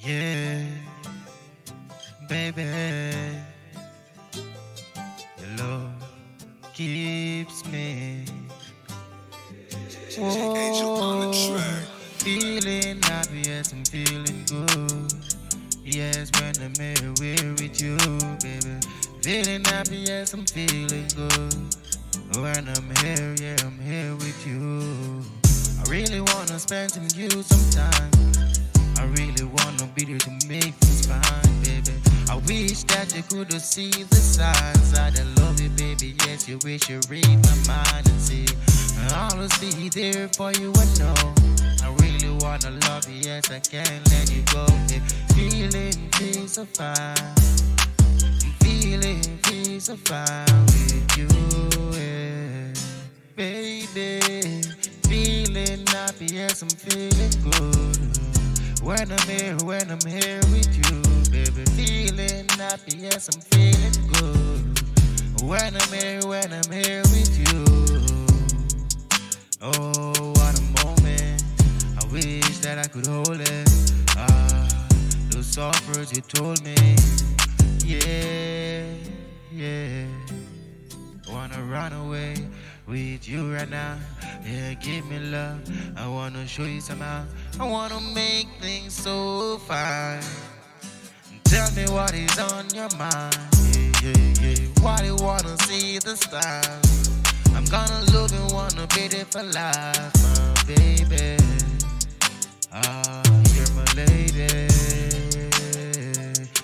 Yeah, baby, your love keeps me. Oh, feeling happy, yes, I'm feeling good. Yes, when I'm here with you, baby. Feeling happy, yes, I'm feeling good. When I'm here, yeah, I'm here with you. I really wanna spend some you some time. I really wanna be there to make things fine, baby. I wish that you could have seen the signs that I love you, baby. Yes, you wish you read my mind and see. I'll always be there for you, I know. I really wanna love you, yes, I can't let you go. Yeah. Feeling peace of mind. I'm feeling peace of mind with you, yeah. Baby. Feeling happy, yes, I'm feeling good. When I'm here with you, baby. Feeling happy, yes, I'm feeling good. When I'm here with you. Oh, what a moment. I wish that I could hold it. Those soft words you told me. Yeah, yeah. Wanna run away with you right now. Yeah, give me love. I wanna show you somehow. I wanna make things so fine. Tell me what is on your mind. Yeah, yeah, yeah. Why you wanna see the stars? I'm gonna love and wanna be there for life, my baby. You're my lady.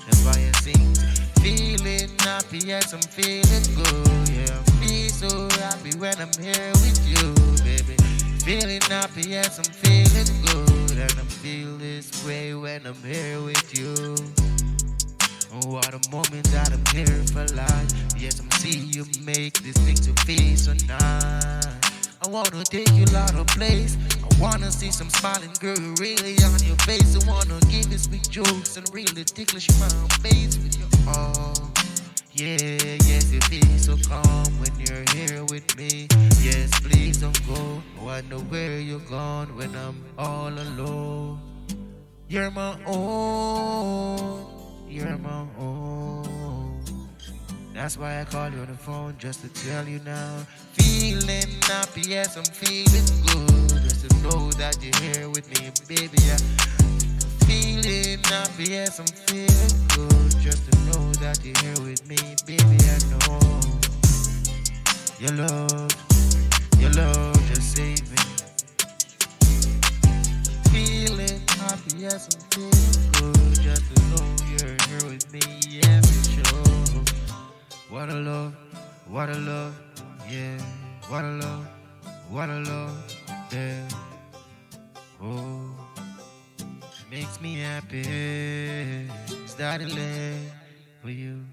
That's why I sing. Feeling happy, yes, I'm feeling good. Yeah, I feel so happy when I'm here with you, baby. Feeling happy, yes, I'm feeling good. And I feel this way when I'm here with you. Oh, what a moment that I'm here for life. Yes, I'm seeing you make this thing to feel so nice. I wanna take you out of place. I wanna see some smiling girl really on your face. I wanna give you sweet jokes and really ticklish my face with your all. Yeah, yes, you feel so calm when you're here with me. Yes, please don't go. I wonder where you're gone when I'm all alone. You're my own. You're my own. That's why I call you on the phone, just to tell you now. Feeling happy, yes, I'm feeling good. Just to know that you're here with me, baby. Feeling happy, yes, I'm feeling good. Just to know that you're here with me, baby. I know your love just saved me. Feeling happy, yes, I'm feeling good. Just to know you're here with me, yes, for sure. What a love, yeah. What a love, yeah. Oh, makes me happy. Starting late for you.